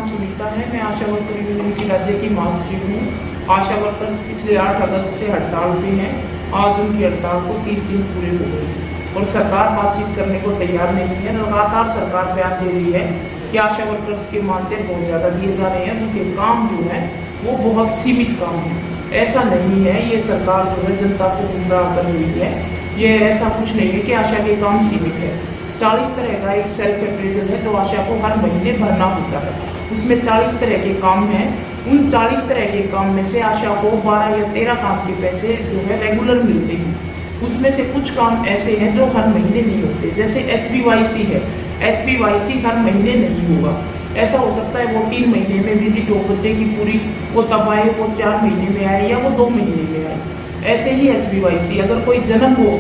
नाम सुनीता है। मैं आशा वर्कर यूनियन राज्य की महासचिव हूँ। आशा वर्कर्स पिछले 8 अगस्त से हड़ताल पे हैं। आज उनकी हड़ताल को 30 दिन पूरे हो गए और सरकार बातचीत करने को तैयार नहीं है। लगातार सरकार बयान दे रही है कि आशा वर्कर्स के मानदेय बहुत ज़्यादा दिए जा रहे हैं, उनके काम जो है वो बहुत सीमित काम है। ऐसा नहीं है, ये सरकार जो है जनता को गुमराह कर रही है। ये ऐसा कुछ नहीं है कि आशा के काम सीमित है। 40 तरह का एक सेल्फ अप्रेजल है जो आशा को हर महीने भरना होता है। उसमें 40 तरह के काम हैं। उन 40 तरह के काम में से आशा को 12 या 13 काम के पैसे जो है रेगुलर मिलते हैं। उसमें से कुछ काम ऐसे हैं जो हर महीने नहीं होते, जैसे HBYC है। HBYC हर महीने नहीं होगा। ऐसा हो सकता है वो 3 महीने में विजिट हो बच्चे की पूरी, वो तब आए, वो 4 महीने में आए या वो 2 महीने में आए। ऐसे ही HBYC, अगर कोई जन्म हो,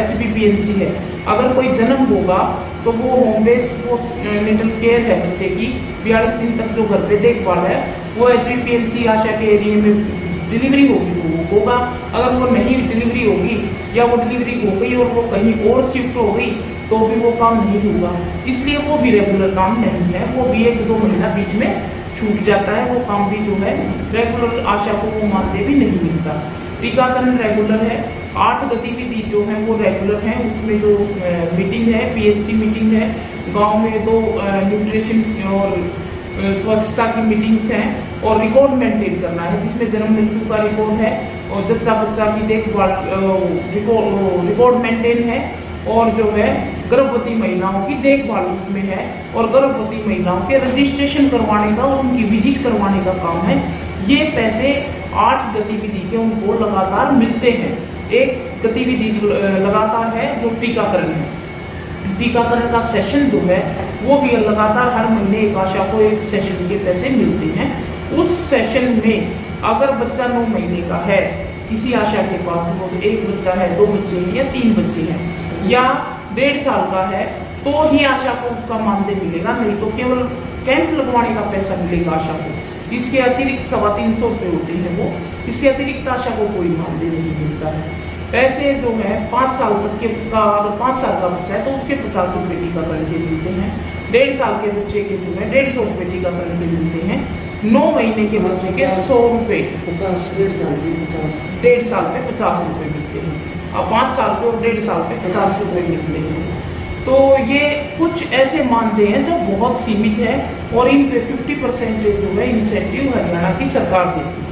HBPNC है, अगर कोई जन्म होगा तो वो होम बेस्ड पोस्टनेटल केयर है बच्चे की, 42 दिन तक जो घर पे देखभाल है, वो HBPNC आशा के एरिया में डिलीवरी होगी तो वो होगा। अगर वो नहीं डिलीवरी होगी या वो डिलीवरी हो गई और वो कहीं और शिफ्ट हो गई तो भी वो काम नहीं होगा। इसलिए वो भी रेगुलर काम नहीं है, वो भी 1-2 महीना बीच में छूट जाता है। वो काम भी जो है रेगुलर आशा को वो मानदेय भी नहीं मिलता। टीकाकरण रेगुलर है। 8 गतिविधि जो है वो रेगुलर है। उसमें जो मीटिंग है, PHC मीटिंग है, गांव में 2 न्यूट्रिशन और स्वच्छता की मीटिंग्स हैं और रिकॉर्ड मेंटेन करना है जिसमें जन्म मृत्यु का रिकॉर्ड है और जच्चा बच्चा की देखभाल रिकॉर्ड मेंटेन है और जो है गर्भवती महिलाओं की देखभाल उसमें है और गर्भवती महिलाओं के रजिस्ट्रेशन करवाने का और उनकी विजिट करवाने का काम है। ये पैसे 8 गतिविधि के उनको लगातार मिलते हैं। एक गतिविधि लगातार है जो टीकाकरण है। टीकाकरण का सेशन जो है वो भी लगातार हर महीने एक आशा को एक सेशन के पैसे मिलते हैं। उस सेशन में अगर बच्चा 9 महीने का है, किसी आशा के पास वो 1 बच्चा है, 2 बच्चे हैं या 3 बच्चे हैं या 1.5 साल का है तो ही आशा को उसका मानदेय मिलेगा, नहीं तो केवल कैंप लगवाने का पैसा मिलेगा आशा को। इसके अतिरिक्त 350 रुपये होते हैं वो, इसके अतिरिक्त आशा को कोई मानदेय नहीं मिलता है। पैसे जो है 5 साल तक के का, अगर 5 साल का बच्चा है तो उसके 50 रुपये टीकाकरण के मिलते हैं। 1.5 साल के बच्चे के जो है 150 रुपये टीकाकरण के मिलते हैं। 9 महीने के बच्चे के 100 रुपये, 1.5 साल पे 50 रुपये मिलते हैं। अब 5 साल पे और 1.5 साल पे 50 रुपये मिलते हैं। तो ये कुछ ऐसे मानदेय हैं जो बहुत सीमित है और इन पे 50% जो है इंसेंटिव हरियाणा की सरकार देती है।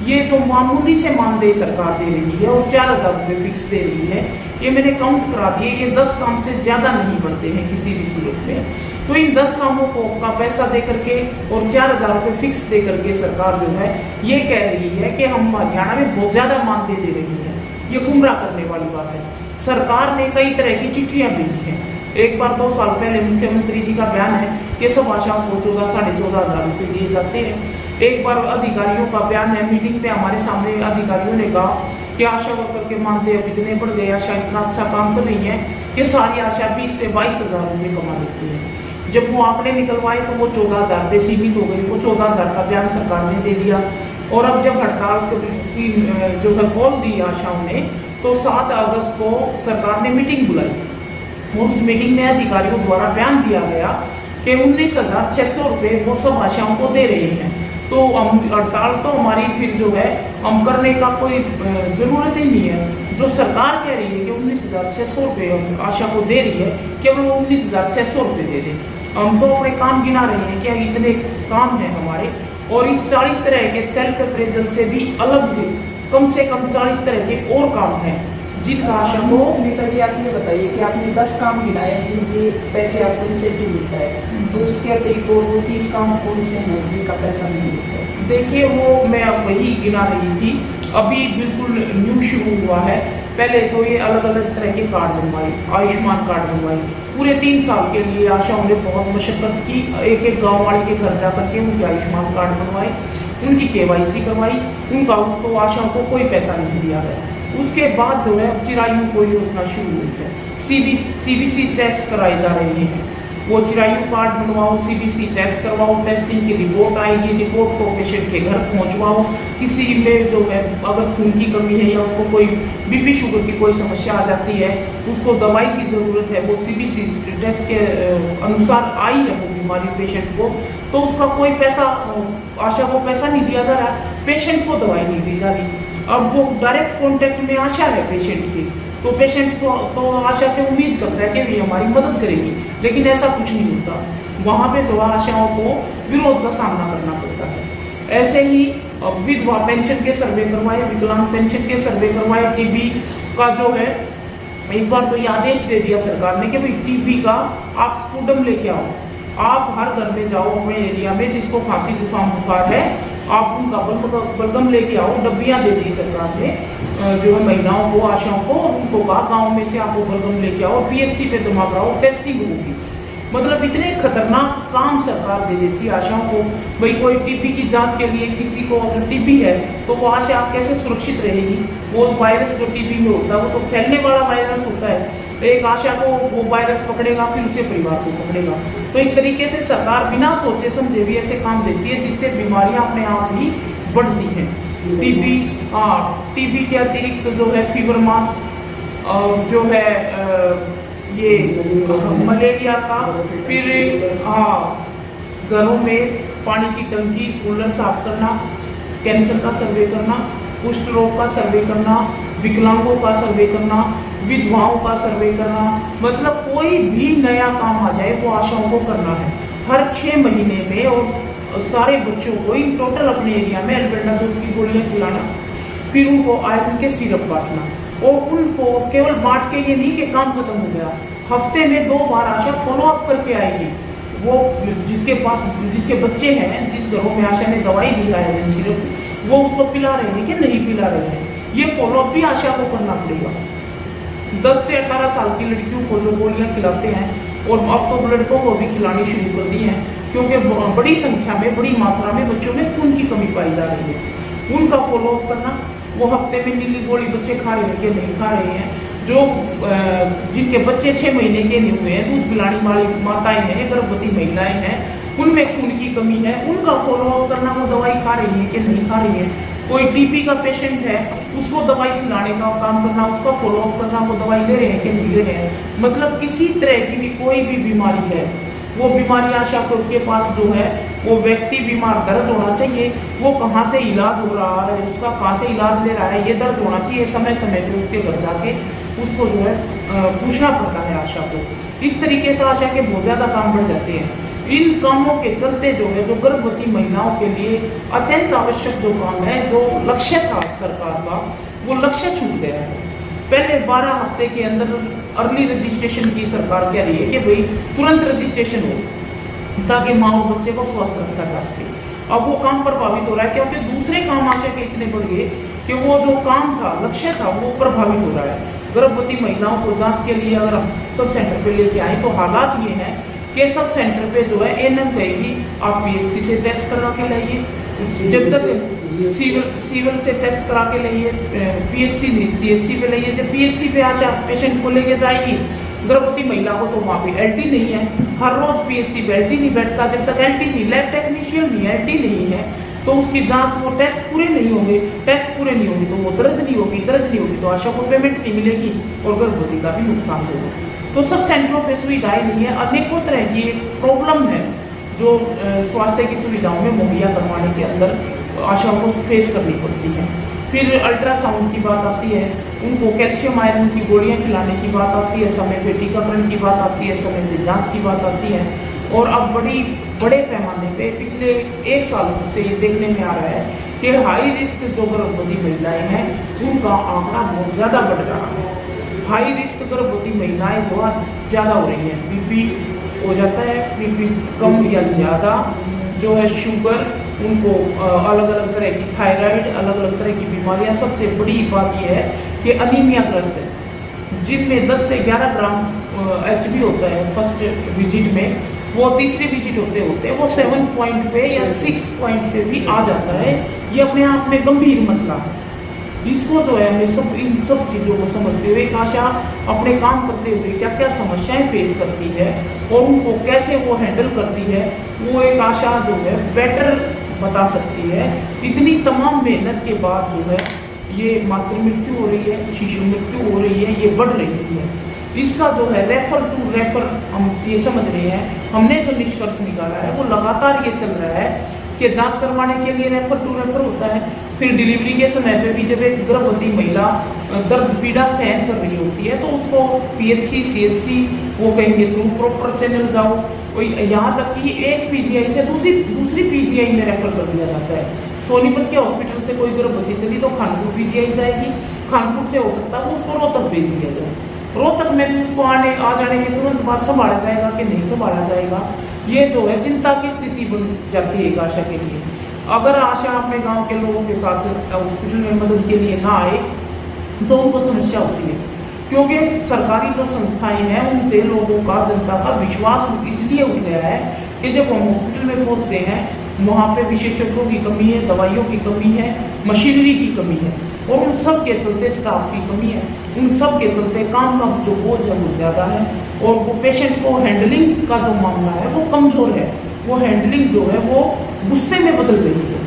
ये जो मामूली से मानदेय सरकार दे रही है और 4,000 रुपये फिक्स दे रही है, ये मैंने काउंट करा दिए, ये 10 काम से ज़्यादा नहीं बढ़ते हैं किसी भी सूरत में। तो इन 10 कामों को का पैसा दे करके और 4,000 रुपये फिक्स दे करके सरकार जो है ये कह रही है कि हम हरियाणा में बहुत ज़्यादा मानदेय दे रही है। ये गुमराह करने वाली बात है। सरकार ने कई तरह की चिट्ठियाँ भेजी हैं। एक बार 2 साल पहले मुख्यमंत्री जी का बयान है कि सब आशाओं को 14,500 रुपये दिए जाते हैं। एक बार अधिकारियों का बयान है, मीटिंग पे हमारे सामने अधिकारियों ने कहा कि आशा वर्कर के मानदेय अब इतने बढ़ गए, आशा इतना अच्छा काम तो नहीं है कि सारी आशा 20 से 22,000 रुपये कमा लेती है। जब वो आंकड़े निकलवाए तो वो 14,000 पे सीमित हो गई। वो 14,000 का बयान सरकार ने दे दिया और अब जब हड़ताल की जो है कॉल दी आशाओं ने तो 7 अगस्त को सरकार ने मीटिंग बुलाई और उस मीटिंग में अधिकारियों द्वारा बयान दिया गया कि 19,600 रुपये वो सब आशाओं को दे रहे हैं। तो हम हड़ताल तो हमारी फिर जो है हम करने का कोई ज़रूरत ही नहीं है। जो सरकार कह रही है कि 19,600 रुपये आशा को दे रही है, केवल वो 19,600 रुपये दे दें। हम तो अपने काम गिना रहे हैं कि इतने काम हैं हमारे और इस 40 तरह के सेल्फ अप्रेजल से भी अलग कम से कम 40 तरह के और काम हैं जिनका आशा को। सुनीता जी, आप ये बताइए कि आपने 10 काम गिनाए जिनके पैसे आपको इंसेंटिव मिलता है, तो उसके अतिरिक्त वो 30 काम कौन से हैं जिनका पैसा नहीं मिलता है? देखिए, वो मैं अब वही गिना रही थी, अभी बिल्कुल न्यू शुरू हुआ है। पहले तो ये अलग अलग तरह के कार्ड बनवाए, आयुष्मान कार्ड बनवाए। पूरे 3 साल के लिए आशाओं ने बहुत मशक्कत की, एक गाँव वाले के घर जा करके उनके आयुष्मान कार्ड बनवाए, उनकी KYC करवाई, उनका उसको आशाओं को कोई पैसा नहीं दिया गया। उसके बाद जो है चिरायु कोई योजना शुरू हुई है, CBC टेस्ट कराए जा रहे हैं वो चिरायु कार्ड बनवाओ, सीबीसी टेस्ट करवाओ, टेस्टिंग की रिपोर्ट आएगी, रिपोर्ट को पेशेंट के घर पहुंचवाओ। किसी में जो है अगर खून की कमी है या उसको कोई बीपी शुगर की कोई समस्या आ जाती है, उसको दवाई की ज़रूरत है, वो सीबीसी टेस्ट के अनुसार आई है वो बीमारी पेशेंट को, तो उसका कोई पैसा आशा को पैसा नहीं दिया जा रहा, पेशेंट को दवाई नहीं दी जा रही। अब वो डायरेक्ट कॉन्टेक्ट में आशा है पेशेंट की, तो पेशेंट तो आशा से उम्मीद करता है कि भी हमारी मदद करेगी, लेकिन ऐसा कुछ नहीं होता। वहाँ पे जो आशाओं को विरोध का सामना करना पड़ता है। ऐसे ही विधवा पेंशन के सर्वे करवाए, विकलांग पेंशन के सर्वे करवाए, टीबी का जो है एक बार तो ये आदेश दे दिया सरकार ने कि भाई टीबी का आप स्पुटम लेके आओ, आप हर घर में जाओ अपने एरिया में जिसको खांसी जुकाम बुखार है, आप उनका बलगम लेके आओ। डब्बियाँ दे दी सरकार ने जो है महिलाओं को, आशाओं को, उनको कहा गाँव में से आप वो बलगम लेके आओ, पीएचसी पे जमा कराओ, टेस्टिंग होगी। मतलब इतने खतरनाक काम सरकार दे देती है आशाओं को। भाई कोई टीबी की जांच के लिए किसी को अगर टीबी है तो वो आशा कैसे सुरक्षित रहेगी? वो वायरस जो टीबी में होता है वो तो फैलने वाला वायरस होता है, एक आशा को वो वायरस पकड़ेगा फिर उसे परिवार को पकड़ेगा। तो इस तरीके से सरकार बिना सोचे समझे भी ऐसे काम देती है जिससे बीमारियां अपने आप ही बढ़ती हैं। टीबी, टीबी के अतिरिक्त जो है फीवर मास, जो है ये मलेरिया का, फिर घरों में पानी की टंकी कूलर साफ करना, कैंसर का सर्वे करना, कुष्ठ रोग का सर्वे करना, विकलांगों का सर्वे करना, विधवाओं का सर्वे करना। मतलब कोई भी नया काम आ जाए वो आशाओं को करना है हर 6 महीने में, और सारे बच्चों को इन टोटल अपने एरिया में एल्बेंडाजोल की गोलियां खिलाना, फिर उनको आयरन के सिरप बांटना, और उनको केवल बांट के ये नहीं कि काम खत्म हो गया, हफ्ते में 2 बार आशा फॉलो अप करके आएगी। वो जिसके बच्चे हैं, जिस घरों में आशा ने दवाई दी है आयरन सिरप, वो उसको पिला रहे हैं कि नहीं पिला रहे हैं, ये फॉलो अप भी आशा को करना पड़ेगा। 10 से 18 साल की लड़कियों को जो गोलियां खिलाते हैं, और अब तो लड़कों को भी खिलानी शुरू कर दी हैं, क्योंकि बड़ी संख्या में, बड़ी मात्रा में बच्चों में खून की कमी पाई जा रही है। उनका फॉलो अप करना, वो हफ्ते में नीली गोली बच्चे खा रहे हैं कि नहीं खा रहे हैं, जो जिनके बच्चे 6 महीने के नहीं हुए हैं, दूध पिलाने वाली माताएं हैं, गर्भवती महिलाएं हैं, उनमें खून की कमी है, उनका फॉलो अप करना, वो दवाई खा रही है कि नहीं खा रही है। कोई टीबी का पेशेंट है, उसको दवाई खिलाने का काम करना, उसका फॉलो अप करना, वो दवाई ले रहे हैं कि नहीं ले रहे हैं। मतलब किसी तरह की भी कोई भी बीमारी है, वो बीमारी आशा के पास जो है, वो व्यक्ति बीमार दर्द होना चाहिए, वो कहाँ से इलाज हो रहा है, उसका कहाँ से इलाज ले रहा है, ये दर्द होना चाहिए। समय समय पे उसके घर जाके उसको जो है पूछना पड़ता है आशा को। इस तरीके से आशा के बहुत ज़्यादा काम बढ़ जाते हैं। इन कामों के चलते जो है, जो गर्भवती महिलाओं के लिए अत्यंत आवश्यक जो काम है, जो लक्ष्य था सरकार का, वो लक्ष्य छूट गया है। पहले 12 हफ्ते के अंदर अर्ली रजिस्ट्रेशन की सरकार कह रही है कि भाई तुरंत रजिस्ट्रेशन हो, ताकि माँ और बच्चे को स्वस्थ रखा जा सके। अब वो काम प्रभावित हो रहा है, क्योंकि दूसरे काम आशा के इतने बढ़ गए कि वो जो काम था, लक्ष्य था, वो प्रभावित हो रहा है। गर्भवती महिलाओं को जांच के लिए अगर हम सब सेंटर पे लेके आए, तो हालात ये हैं कि सब सेंटर पे जो है एएनएम कहेगी आप पीएचसी से टेस्ट करा के लाइए, जब तक सिविल से टेस्ट करा के लाइए, पीएचसी नहीं सीएचसी पे लाइए। जब पीएचसी पे आशा पेशेंट को लेके जाएगी गर्भवती महिला को, तो वहाँ पे एलटी नहीं है, हर रोज पीएचसी पे एलटी नहीं बैठता, जब तक एलटी नहीं, लैब टेक्नीशियन नहीं, एलटी नहीं है, तो उसकी जांच, वो टेस्ट पूरे नहीं होंगे, टेस्ट पूरे नहीं होंगे तो वो दर्ज नहीं होगी, दर्ज नहीं होगी तो आशा को पेमेंट नहीं मिलेगी और गर्भवती का भी नुकसान होगा। तो सब सेंटरों पे सुविधाएं नहीं है, अनेकों तरह की एक प्रॉब्लम है जो स्वास्थ्य की सुविधाओं में मुहैया करवाने के अंदर आशाओं को फेस करनी पड़ती है। फिर अल्ट्रासाउंड की बात आती है, उनको कैल्शियम आयरन की गोलियां खिलाने की बात आती है, समय पे टीकाकरण की बात आती है, समय पे जांच की बात आती है। और अब बड़े पैमाने पे पिछले 1 साल से ये देखने में आ रहा है कि हाई रिस्क जो गर्भवती महिलाएं हैं, उनका आंकड़ा बहुत ज़्यादा बढ़ रहा है। हाई रिस्क गर्भवती महिलाएं जो ज़्यादा हो रही हैं, बीपी हो जाता है, बीपी कम या ज़्यादा, जो है शुगर, उनको अलग अलग तरह की थायराइड, अलग अलग तरह की बीमारियां। सबसे बड़ी बात यह है कि अनीमिया ग्रस्त है, जिनमें 10 से 11 ग्राम HB होता है फर्स्ट विजिट में, वो तीसरे विजिट होते वो 7 पॉइंट पे या 6 पॉइंट पे भी आ जाता है। ये अपने आप में गंभीर मसला है। इसको जो है हमें सब इन सब चीज़ों को समझते हुए एक आशा अपने काम करते हुए क्या क्या समस्याएं फेस करती है और उनको कैसे वो हैंडल करती है, वो एक आशा जो है बेटर बता सकती है। इतनी तमाम मेहनत के बाद जो है ये मातृ मृत्यु हो रही है, शिशु मृत्यु हो रही है, ये बढ़ रही है। इसका जो है रेफर हम ये समझ रहे हैं, हमने जो निष्कर्ष निकाला है वो लगातार ये चल रहा है कि जांच करवाने के लिए रेफर होता है, फिर डिलीवरी के समय पे भी जब एक गर्भवती महिला दर्द पीड़ा सहन कर रही होती है तो उसको PHC CHC वो कहेंगे थ्रू प्रॉपर चैनल जाओ, यहाँ तक कि एक PGI से दूसरी PGI में रेफर कर दिया जाता है। सोनीपत के हॉस्पिटल से कोई गर्भवती चली तो खानपुर PGI जाएगी, खानपुर से हो सकता है वो उसको रोहतक भेज दिया जाए, रोहतक में भी उसको आ जाने के तुरंत बाद संभाला जाएगा कि नहीं संभाला जाएगा। ये जो है चिंता की स्थिति बन जाती है एक आशा के लिए। अगर आशा अपने गांव के लोगों के साथ हॉस्पिटल में मदद के लिए ना आए तो उनको समस्या होती है, क्योंकि सरकारी जो संस्थाएं हैं उनसे लोगों का, जनता का विश्वास इसलिए उठ गया है कि जब हम हॉस्पिटल में पहुंचते हैं वहाँ पे विशेषज्ञों की कमी है, दवाइयों की कमी है, मशीनरी की कमी है और उन सब के चलते स्टाफ की कमी है, उन सब के चलते काम का जो बोझ है वो ज़्यादा है और वो पेशेंट को हैंडलिंग का जो मामला है वो कमज़ोर है। वो हैंडलिंग जो है वो गुस्से में बदल रही है।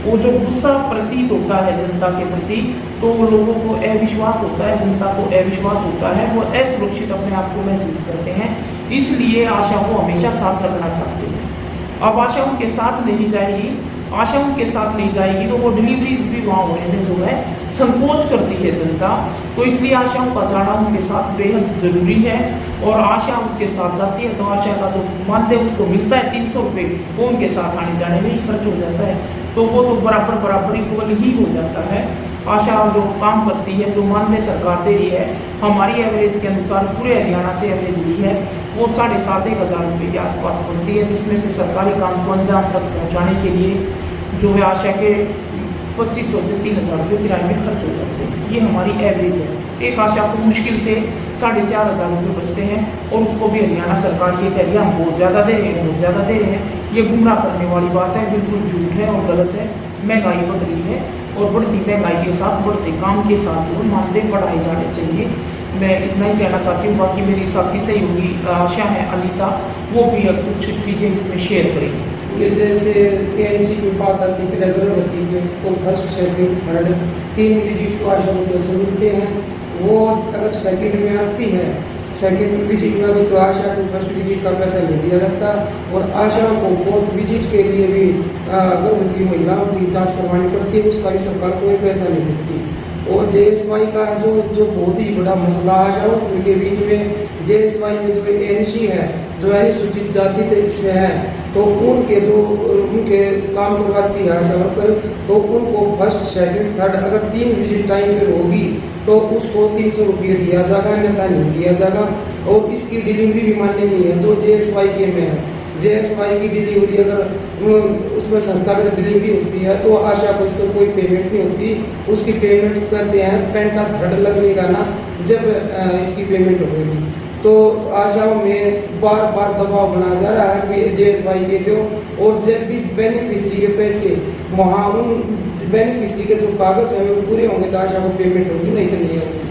वो जो गुस्सा प्रतीत होता है जनता के प्रति तो लोगों को अविश्वास होता है, जनता को अविश्वास होता है, वो असुरक्षित अपने आप को महसूस करते हैं। इसलिए आशा को हमेशा साथ रखना चाहते हैं। अब आशा उनके साथ नहीं जाएगी, आशा उनके साथ नहीं जाएगी तो वो डिलीवरीज भी वहाँ होने में जो है संकोच करती है जनता, तो इसलिए आशाओं का जाना उनके साथ बेहद जरूरी है। और आशा उसके साथ जाती है तो आशा का जो मानदेय उसको मिलता है 300 रुपये, वो उनके साथ आने जाने में ही खर्च हो जाता है, तो वो तो बराबर इक्वल ही हो जाता है। आशा जो काम करती है, जो मानदेय सरकार दे रही है, हमारी एवरेज के अनुसार पूरे हरियाणा से एवरेज ली है, वो 7,500 रुपये के आसपास बनती है, जिसमें से सरकारी काम को अंजाम तक पहुँचाने के लिए जो है आशा के 2500 से 3,000 रुपये किराए में खर्च हो जाते हैं। ये हमारी एवरेज है। एक आशा को मुश्किल से 4,500 रुपये बचते हैं और उसको भी हरियाणा सरकार ये कह रही है हम बहुत ज़्यादा दे रहे हैं, बहुत ज़्यादा दे रहे हैं। ये गुमराह करने वाली बात है, बिल्कुल झूठ है और गलत है। महंगाई बढ़ रही है और बढ़ती महंगाई के साथ बढ़ते काम के साथ वो मानदेय बढ़ाए जाने चाहिए। मैं इतना ही कहना चाहती हूँ। बाकी मेरी साथी सहयोगी आशा है अनीता, वो भी कुछ चीज़ें इसमें शेयर करेंगी। ये जैसे ANC की बात आती है गर्भवती में तो फर्स्ट सेकंड थर्ड 3 विजिट को आशा को मिलते हैं। वो अगर सेकंड में आती है, सेकंड विजिट में तो आशा को फर्स्ट विजिट का पैसा नहीं दिया जाता और आशा को फोर्थ विजिट के लिए भी गर्भवती महिलाओं की जांच करवानी पड़ती है, उसका भी सरकार कोई पैसा नहीं देती। और JSY का जो बहुत ही बड़ा मसला आशाओं के बीच में, JSY में जो ANC है, जो अनुसूचित जाति से है, तो उनके काम करवाती है आशा वर्कर, तो उनको फर्स्ट सेकंड थर्ड अगर 3 विजिट टाइम पर होगी तो उसको 300 रुपये दिया जाएगा, अन्यथा नहीं दिया जाएगा। और इसकी डिलीवरी भी मान्य नहीं है, तो JSY के में है। JSY की डिलीवरी अगर उसमें संस्थागत डिलीवरी होती है तो आशा को इसका कोई पेमेंट नहीं होती, उसकी पेमेंट करते हैं पेंटा थर्ड लगने का ना जब इसकी पेमेंट होगी। तो आशाओं में बार बार दबाव बनाया जा रहा है कि JSY के दो, और जब भी बेनिफिशरी के पैसे वहाँ उन बेनिफिशरी के जो कागज हैं वो पूरे होंगे तो आशा को पेमेंट होगी, नहीं तो नहीं होगी।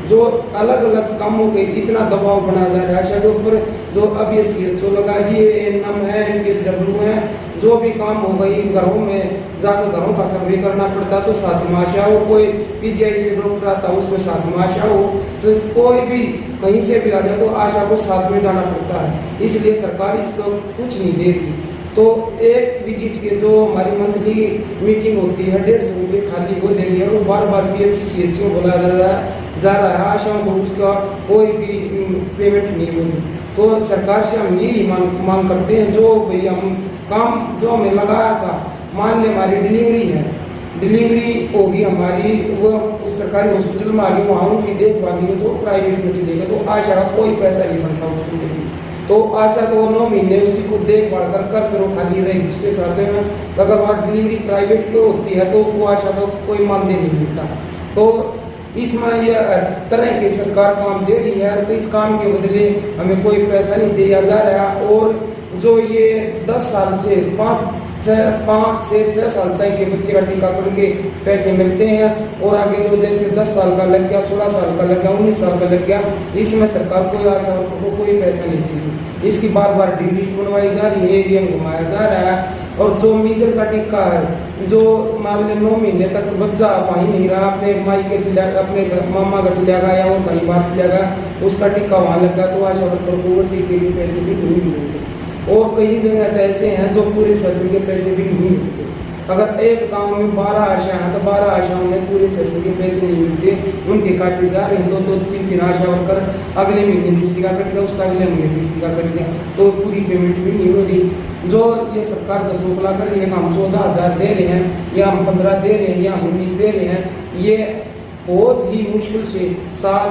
जो अलग अलग कामों के इतना दबाव बनाया जा रहा है आशा के ऊपर, जो अब ये CHO लगा दिए, NM है, NPHW है, जो भी काम हो गई घरों में जाकर घरों का सर्वे करना पड़ता तो साथ में आशा हो, कोई PGI से डॉक्टर आता उसमें साथ में आशा हो, तो कोई भी कहीं से भी आ जाए तो आशा को साथ में जाना पड़ता है, इसलिए सरकार इसको कुछ नहीं देती। तो एक विजिट के जो हमारी मंथली मीटिंग होती है 150 रुपये खाली वो दे रही है, वो बार बार PHC CHC में बोला जा रहा है, आशाओं को उसका कोई भी पेमेंट नहीं मिली। तो सरकार से हम यही मांग करते हैं, जो भाई हम काम जो हमें लगाया था, मान ले हमारी डिलीवरी है, डिलीवरी होगी हमारी, वो उस सरकारी हॉस्पिटल में आ गई, वहाँ उनकी देखभाल नहीं तो प्राइवेट में चलेगा, तो आशा का कोई पैसा नहीं बनता उसके लिए। तो आशा तो 9 महीने उसकी खुद देखभाल कर फिर वो खाली रहेगी उसके साथ में। अगर वहाँ डिलीवरी प्राइवेट की होती है तो उसको आशा का कोई मानदेय नहीं मिलता। तो इसमें यह तरह की सरकार काम दे रही है, तो इस काम के बदले हमें कोई पैसा नहीं दिया जा रहा। और जो ये 10 साल से 5 से 6 साल तक के बच्चे का टीकाकरण के पैसे मिलते हैं, और आगे जो जैसे 10 साल का लग गया, 16 साल का लग गया, 19 साल का लग गया, इसमें सरकार कोई आशा को कोई पैसा नहीं देती। इसकी बार बार डी लिस्ट बनवाई जा रही है, ईवीएम घुमाया जा रहा है। और जो मीजर का टीका है, जो मान ले 9 महीने तक बच्चा वहीं नहीं रहा, अपने माई के चला, अपने मामा का चला गया या वो कहीं बात चला गया, उसका टीका वहाँ लग गया, तो आशा वर्कर को टीके के पैसे भी नहीं मिलेंगे। और कई जगह ऐसे हैं जो पूरे सेशन के पैसे भी नहीं मिलते। अगर एक गांव में 12 आशा हैं तो 12 आशाओं में पूरे सेशन के पैसे नहीं मिलते, उनके काटे जा रहे हैं। 2-3 आशा वर्कर अगले महीने दूसरी का कट गया, उसका अगले महीने तीसरी का कट गया, तो पूरी पेमेंट भी नहीं हो रही। जो ये सरकार 10 रुपया कर रही है, हम 14,000 दे रहे हैं या हम 15 दे रहे हैं या हम 19 दे रहे हैं, ये बहुत ही मुश्किल से 7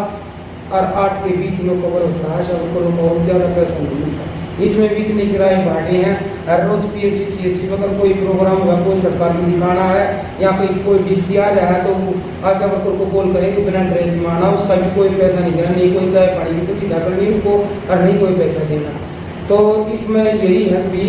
और 8 के बीच में कवर होता है। आशा वर्करों को बहुत ज़्यादा पैसा नहीं मिलता। इसमें भी इतने किराए भाड़े हैं, हर रोज PHC CHC में अगर कोई प्रोग्राम होगा, कोई सरकार में दिखाना है या कोई DC आ रहा है, तो आशा वर्कर को कॉल करेंगे बिना ड्रेस में आना, उसका भी कोई पैसा नहीं देना, नहीं कोई चाय पानी की सुविधा करनी उनको, और नहीं कोई पैसा देना। तो इसमें यही है भी,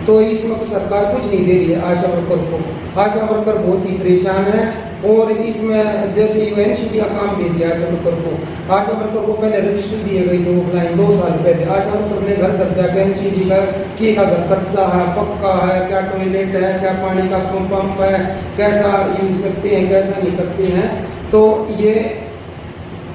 तो इसमें तो सरकार कुछ नहीं दे रही है आशा वर्कर को। आशा वर्कर बहुत ही परेशान है। और इसमें जैसे UNCT का काम दे दिया आशा वर्कर को, आशा वर्कर को पहले रजिस्टर दिए गए थे ऑफलाइन 2 साल पहले। आशा वर्कर ने घर घर जाकर UNCT का कि का घर कच्चा है, पक्का है, क्या टॉयलेट है, क्या पानी का पंप है, कैसा यूज करते हैं, कैसा नहीं करते हैं।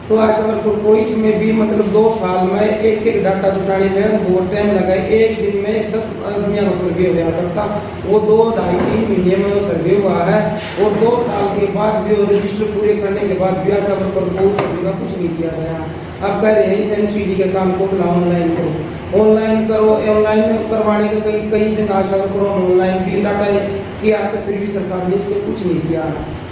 तो आशा वर्कर को इसमें भी मतलब 2 साल में एक डाटा जुटाने में बहुत टाइम लगा। एक दिन में 10 आदमियों का सर्वे हुआ करता, वो 2-2.5-3 महीने में वो सर्वे हुआ है। और 2 साल के बाद भी, और रजिस्टर पूरे करने के बाद भी आशा वर्कर को सर्वे का कुछ नहीं किया गया। अब कह रहे हैं इस NCD के काम को ऑनलाइन करो, ऑनलाइन करो। ऑनलाइन करवाने के कई जगह आशा वर्करों ने ऑनलाइन भी डाटा किया, तो फिर भी सरकार ने इससे कुछ नहीं किया।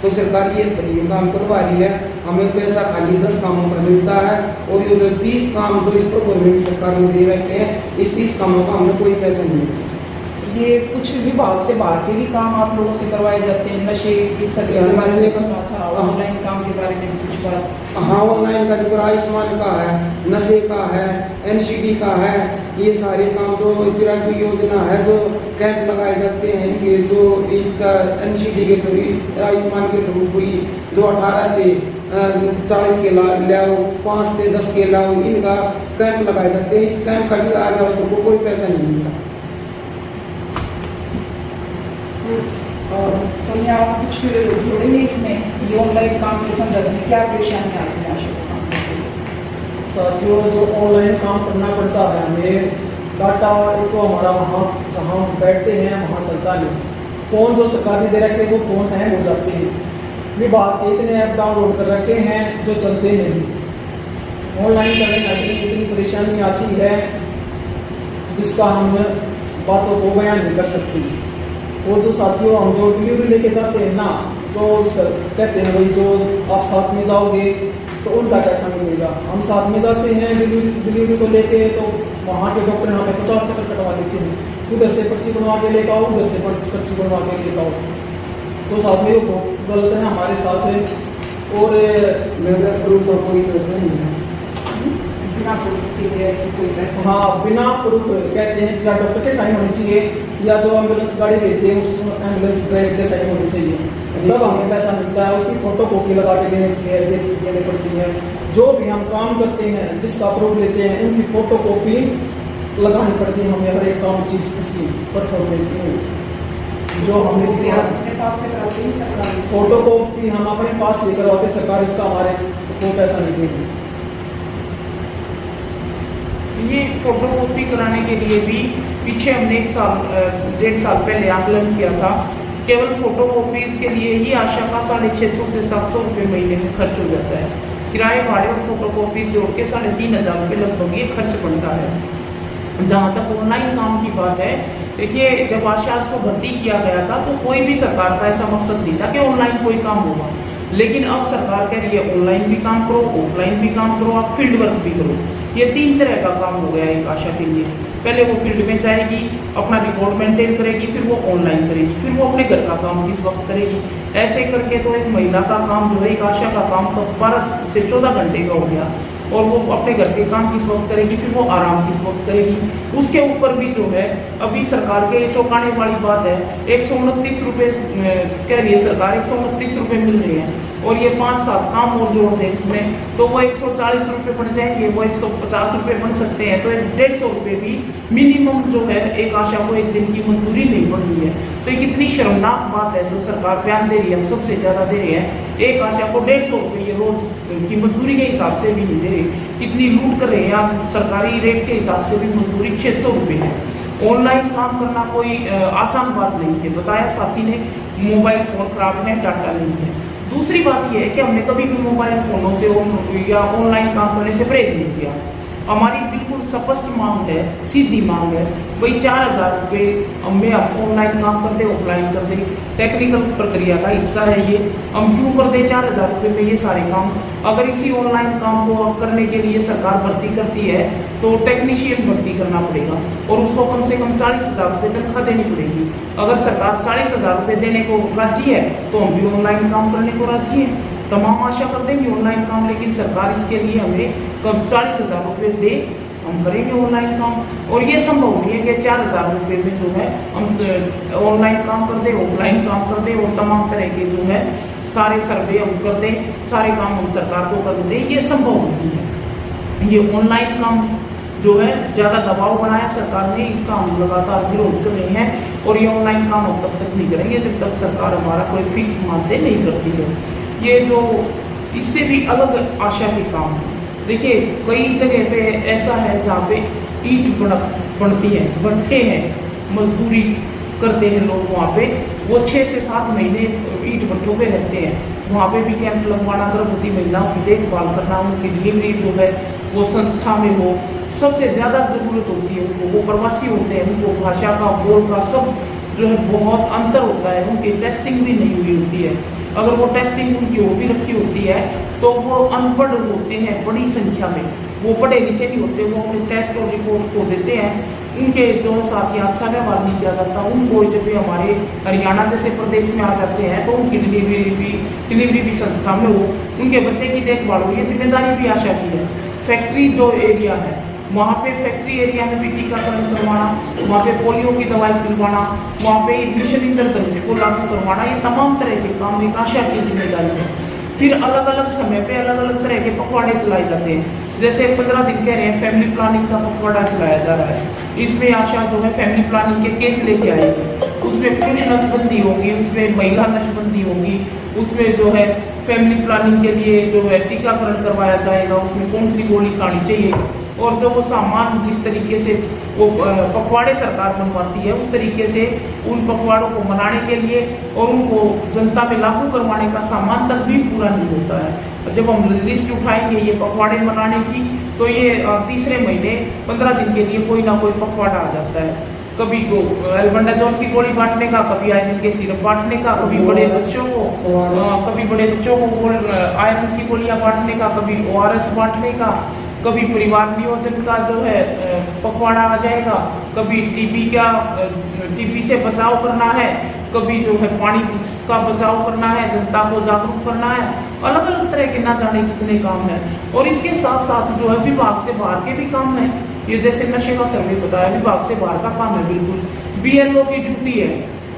तो सरकार ये बेहतरीन काम करवा रही है, हमें पैसा खाली 10 कामों पर मिलता है, और ये जो 30 काम जो इस पर गवर्नमेंट सरकार ने दे रखे हैं, इस 30 कामों का हमें कोई पैसा नहीं मिलता। ये कुछ विभाग से बाहर के भी काम आप लोगों से करवाए जाते हैं, नशे की नशे का ऑनलाइन काम के बारे में कुछ बात? हाँ, ऑनलाइन का जो आयुष्मान का है, नशे का है, NCD का है, ये सारे काम जो चिराग योजना है, जो कैंप लगाए जाते हैं इनके, जो इसका NCD के थ्रू, आयुष्मान के थ्रू कोई जो 18 से 40 के लाओ, 5 से 10 के लाओ, इनका कैंप लगाए जाते हैं। इस कैंप का भी आशा वर्कर को कोई पैसा नहीं मिलता। और सोनिया, आप कुछ जोड़ेंगे इसमें, ये ऑनलाइन काम के संदर्भ में क्या परेशानियाँ आती हैं आशा को काम करते हैं? साथियों, जो ऑनलाइन काम करना पड़ता है हमें, डाटा एक तो हमारा वहाँ जहाँ बैठते हैं वहाँ चलता नहीं, फ़ोन जो सरकार ने दे रखे हैं वो फ़ोन हैंग हो जाते हैं। विभाग के इतने ऐप डाउनलोड कर रखे हैं जो चलते नहीं। ऑनलाइन करने में इतनी परेशानी आती है जिसका हम बातों को बयान नहीं कर सकते। और जो साथियों, हम जो डिलीवरी लेके जाते हैं ना, तो कहते हैं भाई जो आप साथ में जाओगे तो उनका कैसा मिलेगा। हम साथ में जाते हैं डिलीवरी को लेके, तो वहाँ के डॉक्टर यहाँ पे 50 चक्कर कटवा लेते हैं, उधर से पर्ची बनवा के लेकर आओ, उधर से पर्ची बनवा के लेकर आओ। तो साथ में वो गलत है हमारे साथ है। और मेरा प्रूफ का कोई पैसा नहीं है, बिना पुलिस के लिए कोई पैसा? हाँ, बिना प्रूफ कहते हैं या डॉक्टर के साइन होनी चाहिए, या जो एम्बुलेंस गाड़ी भेजते हैं उस एम्बुलेंस ड्राइवर के साइन होनी चाहिए, तब हमें पैसा मिलता है। उसकी फोटो कॉपी लगा के देनी पड़ती है। जो भी हम काम करते हैं, जिसका प्रूफ लेते हैं, उनकी फोटो कॉपी लगानी पड़ती है हमें, हर एक काम चीज़ उसकी परफॉर्म देती है। जो हमने अपने पास से कराते हैं सरकार? फोटो कॉपी हम अपने पास से करवाते, सरकार इसका हमारे को पैसा नहीं देगी। ये फोटो कॉपी कराने के लिए भी पीछे हमने 1-1.5 साल पहले आकलन किया था। केवल फोटो कॉपीज के लिए ही आशा का 650 से 700 रुपये महीने में खर्च हो जाता है। किराए भाड़े और फोटो कॉपी जोड़ के 3,500 रुपये लगभग ये खर्च बनता है। जहाँ तक ऑनलाइन काम की बात है, देखिए जब आशा को भर्ती किया गया था तो कोई भी सरकार का ऐसा मकसद नहीं था कि ऑनलाइन कोई काम होगा। लेकिन अब सरकार कह रही है ऑनलाइन भी काम करो, ऑफलाइन भी काम करो, आप फील्ड वर्क भी करो। ये 3 तरह का काम हो गया एक आशा के लिए। पहले वो फील्ड में जाएगी, अपना रिकॉर्ड मेंटेन करेगी, फिर वो ऑनलाइन करेगी, फिर वो अपने घर का काम किस वक्त करेगी। ऐसे करके तो एक महिला का काम जो है, एक आशा का काम तो 12 से 14 घंटे का हो गया। और वो अपने घर के काम किस वक्त करेगी, फिर वो आराम किस वक्त करेगी। उसके ऊपर भी जो है अभी सरकार के चौंकाने वाली बात है, 129 रुपये कह रही है सरकार, 129 रुपये मिल रहे हैं और ये 5-7 काम और जोड़ दें उसमें तो वो 140 रुपये बन जाएंगे, वो 150 रुपये बन सकते हैं। तो 150 रुपये भी मिनिमम जो है एक आशा को एक दिन की मजदूरी नहीं बढ़ रही है। तो ये कितनी शर्मनाक बात है जो सरकार बयान दे रही है, हम सबसे ज़्यादा दे रहे हैं। एक आशा को 150 रुपये ये रोज की मजदूरी के हिसाब से भी नहीं दे रही, कितनी लूट कर रहे हैं। यहाँ सरकारी रेट के हिसाब से भी मजदूरी 600 रुपये है। ऑनलाइन काम करना कोई आसान बात नहीं है, बताया साथी ने, मोबाइल फ़ोन खराब है, डाटा नहीं है। दूसरी बात यह है कि हमने कभी भी मोबाइल फ़ोनों से या ऑनलाइन काम करने से परहेज नहीं किया। हमारी बिल्कुल स्पष्ट मांग है, सीधी मांग है, वही 4000 रुपये हमें आप ऑनलाइन काम कर दे, ऑफलाइन कर दे, टेक्निकल प्रक्रिया का हिस्सा है ये। हम क्यों कर दे 4000 रुपये में ये सारे काम? अगर इसी ऑनलाइन काम को करने के लिए सरकार भर्ती करती है तो टेक्नीशियन भर्ती करना पड़ेगा और उसको कम से कम 40,000 रुपये तनख्वाह देनी पड़ेगी। अगर सरकार 40,000 रुपये देने को राजी है तो हम भी ऑनलाइन काम करने को राजी हैं। तमाम आशा कर देंगे ऑनलाइन काम, लेकिन सरकार इसके लिए हमें कब 40,000 रुपये दे, हम करेंगे ऑनलाइन काम। और ये संभव नहीं है कि 4,000 रुपये में जो है हम ऑनलाइन काम कर दें, ऑफलाइन काम कर दें और तमाम तरह के जो है सारे सर्वे हम कर दें, सारे काम हम सरकार को कर दें, ये संभव नहीं है। ये ऑनलाइन काम जो है ज़्यादा दबाव बनाया सरकार ने, इसका हम लगातार विरोध कर रहे हैं और ये ऑनलाइन काम हम तब तक नहीं करेंगे जब तक सरकार हमारा कोई फिक्स मानदेय नहीं करती है। ये जो इससे भी अलग आशा के काम है, देखिए कई जगह पे ऐसा है जहाँ पे ईंट बनती है, भट्ठे हैं, मजदूरी करते हैं लोग वहाँ पे, वो 6 से 7 महीने ईंट भट्ठों पे रहते हैं। वहाँ पे भी कैंप लगवाना, गर्भवती महिलाओं की देखभाल करना, उनकी डिलीवरी जो है वो संस्था में हो, सबसे ज़्यादा ज़रूरत होती है उनको। वो प्रवासी होते हैं, उनको भाषा का, बोल का सब जो है बहुत अंतर होता है, उनकी टेस्टिंग भी नहीं हुई होती है। अगर वो टेस्टिंग उनकी हो भी रखी होती है तो वो अनपढ़ होते हैं बड़ी संख्या में, वो पढ़े लिखे नहीं होते, वो अपने टेस्ट और रिपोर्ट को देते हैं, उनके जो साथी अच्छा व्यवहार नहीं किया जाता। उनको जब भी हमारे हरियाणा जैसे प्रदेश में आ जाते हैं तो उनकी डिलीवरी भी संस्था में हो, उनके बच्चे की देखभाल हो, ये जिम्मेदारी भी आशा की है। फैक्ट्री जो एरिया है वहाँ पे फैक्ट्री एरिया में भी टीकाकरण करवाना, वहाँ पे पोलियो की दवाई दिलवाना, वहाँ पे मिशन इंद्रधनुष को लागू करवाना, ये तमाम तरह के काम एक आशा की जिम्मेदारी है। फिर अलग अलग समय पे अलग अलग तरह के पखवाड़े चलाए जाते हैं, जैसे 15 दिन कह रहे हैं फैमिली प्लानिंग का पखवाड़ा चलाया जा रहा है। इसमें आशा जो है फैमिली प्लानिंग के केस लेके आएगी, उसमें पुरुष नसबंदी होगी, उसमें महिला नसबंदी होगी, उसमें जो है फैमिली प्लानिंग के लिए जो है टीकाकरण करवाया जाएगा, उसमें कौन सी गोली खानी चाहिए और जो वो सामान जिस तरीके से वो पखवाड़े सरकार बनवाती है उस तरीके से उन पखवाड़ों को मनाने के लिए और उनको जनता में लागू करवाने का सामान तक भी पूरा नहीं होता है। जब हम लिस्ट उठाएंगे ये पखवाड़े मनाने की तो ये तीसरे महीने 15 दिन के लिए कोई ना कोई पखवाड़ा आ जाता है। कभी एल्बेंडाजोल की गोली बांटने का, कभी आयरन के सिरप बांटने का, कभी बड़े बच्चों को आयरन की गोलियां बांटने का, कभी ORS बांटने का, कभी परिवार नियोजन का जो है पखवाड़ा आ जाएगा, कभी टीबी से बचाव करना है, कभी जो है पानी का बचाव करना है, जनता को जागरूक करना है, अलग अलग तरह के ना जाने कितने काम हैं। और इसके साथ साथ जो है विभाग से बाहर के भी काम हैं, ये जैसे नशे का सर्वे बताया, विभाग से बाहर का काम है। बिल्कुल BLO की ड्यूटी है,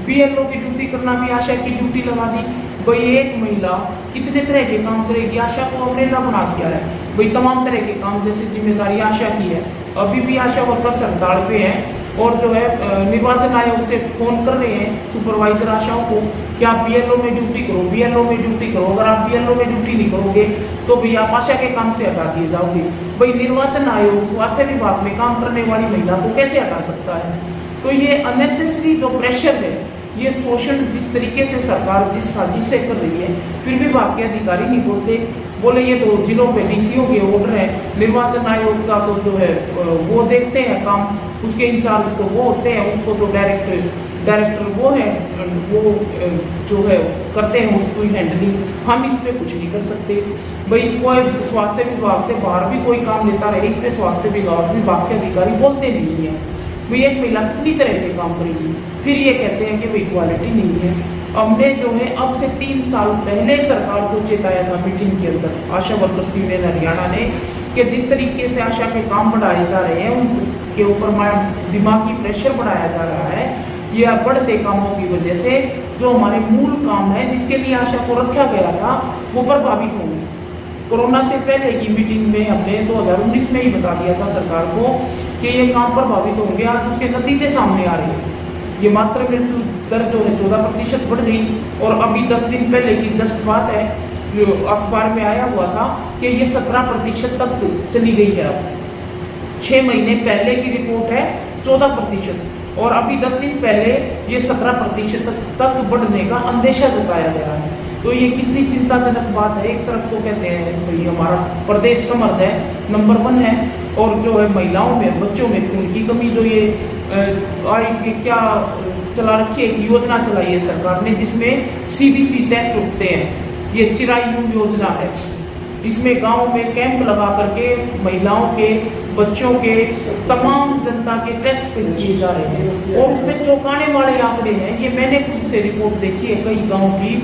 BLO की ड्यूटी करना भी आशा की ड्यूटी लगा दी। भाई एक महिला कितने तरह के काम करेगी, आशा को अमरेला बना दिया है। भाई तमाम तरह के काम जैसे जिम्मेदारी आशा की है। अभी भी आशा वर्कर हड़ताल पे हैं और जो है निर्वाचन आयोग से फोन कर रहे हैं सुपरवाइजर आशाओं को कि आप BLO में ड्यूटी करो, BLO में ड्यूटी करो। अगर आप BLO में ड्यूटी नहीं करोगे तो भाई आप आशा के काम से हटा दिए जाओगे। भाई निर्वाचन आयोग स्वास्थ्य विभाग में काम करने वाली महिला को कैसे हटा सकता है? तो ये अननेसेसरी जो प्रेशर है, ये शोषण जिस तरीके से सरकार जिस साजिश से कर रही है, फिर विभाग के अधिकारी नहीं बोले ये तो जिलों पे DCO के ऑर्डर है, निर्वाचन आयोग का तो जो है वो देखते हैं काम, उसके इंचार्ज तो वो होते हैं, उसको तो डायरेक्टर वो है, वो जो है करते हैं उसको हैंडलिंग, हम इस पर कुछ नहीं कर सकते। भाई कोई स्वास्थ्य विभाग से बाहर भी कोई काम लेता रहे, इस पर स्वास्थ्य विभाग के अधिकारी बोलते नहीं है। भाई एक महिला कितनी तरह के काम करेगी, फिर ये कहते हैं कि भाई क्वालिटी नहीं है। हमने जो है अब से 3 साल पहले सरकार को चेताया था मीटिंग के अंदर, आशा वर्कर्स यूनियन हरियाणा ने कि जिस तरीके से आशा के काम बढ़ाए जा रहे हैं उनके ऊपर दिमागी प्रेशर बढ़ाया जा रहा है, यह बढ़ते कामों की वजह से जो हमारे मूल काम है जिसके लिए आशा को रखा गया था वो प्रभावित होंगे। कोरोना से पहले की मीटिंग में हमने 2019 में ही बता दिया था सरकार को कि ये काम प्रभावित होंगे। आज उसके नतीजे सामने आ रहे हैं। ये मातृ मृत्यु दर जो है 14% बढ़ गई, और अभी 10 दिन पहले की जस्ट बात है जो अखबार में आया हुआ था कि ये 17% तक चली गई है। अब 6 महीने पहले की रिपोर्ट है 14%, और अभी 10 दिन पहले ये 17% तक बढ़ने का अंदेशा जताया गया है। तो ये कितनी चिंताजनक बात है। एक तरफ तो कहते हैं भाई हमारा प्रदेश समर्थ है, नंबर 1 है, और जो है महिलाओं में बच्चों में खून की कमी जो ये क्या चला रखी है, एक योजना चलाई है सरकार ने जिसमें CBC टेस्ट उठते हैं। ये चिरायु योजना है। इसमें गांव में कैंप लगा करके महिलाओं के, बच्चों के, तमाम जनता के टेस्ट किए जा रहे हैं, और उसमें चौंकाने वाले आंकड़े हैं। ये मैंने खुद से रिपोर्ट देखी है कई गाँव की।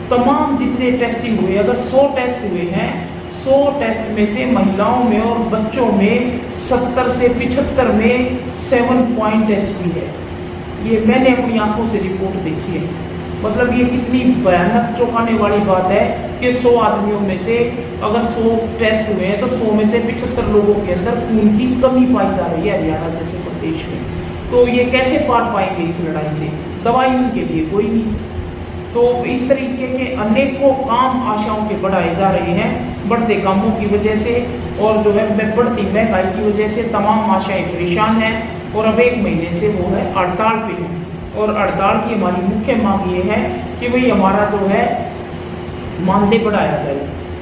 तमाम जितने टेस्टिंग हुए, अगर 100 टेस्ट हुए हैं, 100 टेस्ट में से महिलाओं में और बच्चों में 70 से 75 में 7 पॉइंट HP है। ये मैंने अपनी आंखों से रिपोर्ट देखी है। मतलब ये कितनी भयानक चौंकाने वाली बात है कि 100 आदमियों में से अगर 100 टेस्ट हुए हैं तो 100 में से 75 लोगों के अंदर खून की कमी पाई जा रही है हरियाणा जैसे प्रदेश में। तो ये कैसे पार पाएंगे इस लड़ाई से? दवाई उनके लिए कोई नहीं। तो इस तरीके के अनेकों काम आशाओं के बढ़ाए जा रहे हैं बढ़ते कामों की वजह से, और जो है बढ़ती महंगाई की वजह से तमाम आशाएं परेशान हैं। और अब 1 महीने से वो है हड़ताल पे है, और हड़ताल की हमारी मुख्य मांग ये है कि भाई हमारा जो है मानदेय बढ़ाया जाए,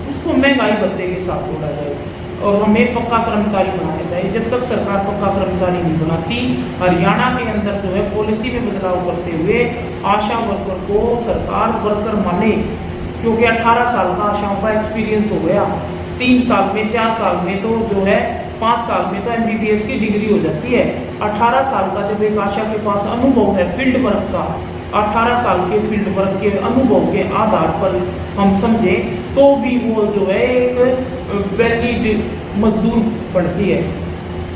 उसको महंगाई भत्ते के साथ जोड़ा जाए, और हमें पक्का कर्मचारी बनाया जाए। जब तक सरकार पक्का कर्मचारी नहीं बनाती, हरियाणा के अंदर जो है पॉलिसी में बदलाव करते हुए आशा वर्कर को सरकार वर्कर माने, क्योंकि 18 साल का आशाओं का एक्सपीरियंस हो गया। 3 साल में, 4 साल में तो जो है 5 साल में तो MBBS की डिग्री हो जाती है। 18 साल का जब एक आशा के पास अनुभव है फील्ड वर्क का, 18 साल के फील्ड वर्क के अनुभव के आधार पर हम समझे तो भी वो जो है एक वैलिड मजदूर बनती है।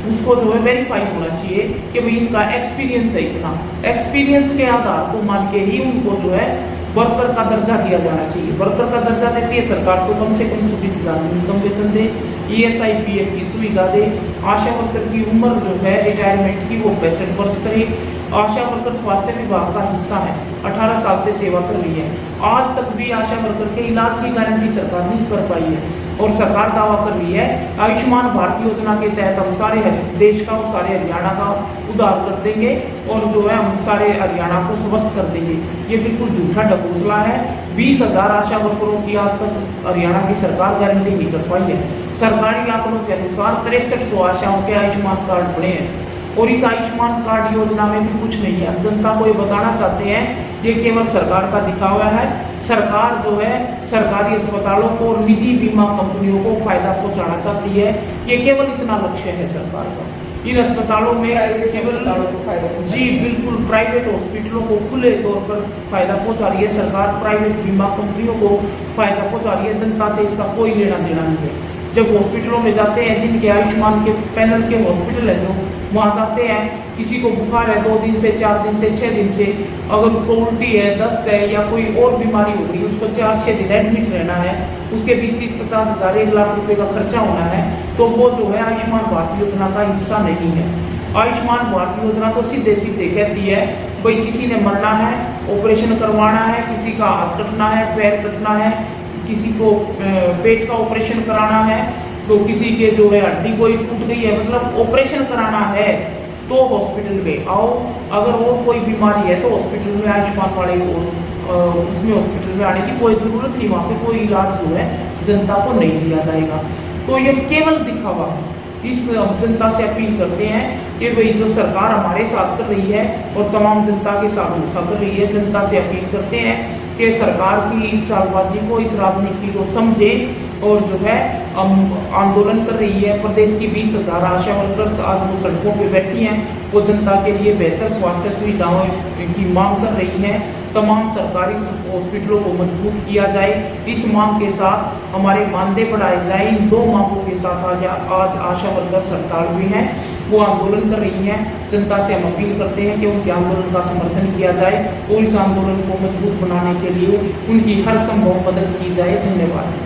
उसको जो है वेरीफाई होना चाहिए कि भाई इनका एक्सपीरियंस है इतना। एक्सपीरियंस के आधार को मान के ही उनको जो है वर्कर का दर्जा दिया जाना चाहिए। वर्कर का दर्जा देती है सरकार, तो कम से कम 26,000 न्यूनतम वेतन दे, ESI PF की सुविधा दे, आशा वर्कर की उम्र जो है रिटायरमेंट की वो 65 वर्ष करे। आशा वर्कर स्वास्थ्य विभाग का हिस्सा है, 18 साल से सेवा कर रही है। आज तक भी आशा वर्कर के इलाज की गारंटी सरकार नहीं कर पाई है, और सरकार दावा कर रही है आयुष्मान भारत योजना के तहत हम सारे देश का और सारे हरियाणा का उद्धार कर देंगे, और जो है हम सारे हरियाणा को स्वस्थ कर देंगे। ये बिल्कुल झूठा ढकोसला है। 20,000 आशा वर्करों की आज तक हरियाणा की सरकार गारंटी नहीं कर पाई है। सरकारी आंकड़ों के अनुसार 6300 आशाओं के आयुष्मान कार्ड बने हैं, और इस आयुष्मान कार्ड योजना में भी कुछ नहीं है। हम जनता को ये बताना चाहते हैं ये केवल सरकार का दिखावा है। सरकार जो है सरकारी अस्पतालों को और निजी बीमा कंपनियों को फायदा पहुंचाना चाहती है। ये केवल इतना लक्ष्य है सरकार का। इन अस्पतालों में केवल जी बिल्कुल प्राइवेट हॉस्पिटलों को खुले तौर पर फायदा पहुंचा रही है सरकार, प्राइवेट बीमा कंपनियों को फायदा पहुंचा रही है। जनता से इसका कोई लेना देना नहीं है। जब हॉस्पिटलों में जाते हैं, जिनके आयुष्मान के पैनल के हॉस्पिटल है जो वहाँ जाते हैं, किसी को बुखार है 2 दिन से, 4 दिन से, 6 दिन से, अगर उसको उल्टी है, दस्त है या कोई और बीमारी हो गई, उसको 4-6 दिन एडमिट रहना है, उसके 20-30-50 हज़ार 1 लाख रुपए का खर्चा होना है, तो वो जो है आयुष्मान भारत योजना का हिस्सा नहीं है। आयुष्मान भारत योजना तो सीधे सीधे कहती है भाई किसी ने मरना है, ऑपरेशन करवाना है, किसी का हाथ कटना है, पैर कटना है, किसी को पेट का ऑपरेशन कराना है, तो किसी के जो है हड्डी कोई टूट गई है, मतलब ऑपरेशन कराना है तो हॉस्पिटल में आओ। अगर और कोई बीमारी है तो हॉस्पिटल में आयुष्मान वाले को उसमें हॉस्पिटल में आने की कोई ज़रूरत नहीं। वहाँ पे कोई इलाज जो है जनता को नहीं दिया जाएगा। तो ये केवल दिखावा है। इस जनता से अपील करते हैं कि भाई जो सरकार हमारे साथ कर रही है और तमाम जनता के साथ धोखा कर रही है, जनता से अपील करते हैं कि सरकार की इस चालबाजी को, इस राजनीति को समझे और जो है आंदोलन कर रही है। प्रदेश की 20,000 आशा वर्कर्स आज वो सड़कों पे बैठी हैं। वो जनता के लिए बेहतर स्वास्थ्य सुविधाओं की मांग कर रही हैं। तमाम सरकारी हॉस्पिटलों को मजबूत किया जाए, इस मांग के साथ हमारे मानदेय बढ़ाए जाए। इन 2 मांगों के साथ आज आशा वर्कर्स हड़ताल हुई हैं, वो आंदोलन कर रही हैं। जनता से हम अपील करते हैं कि उनके आंदोलन का समर्थन किया जाए और इस आंदोलन को मजबूत बनाने के लिए उनकी हर संभव मदद की जाए। धन्यवाद।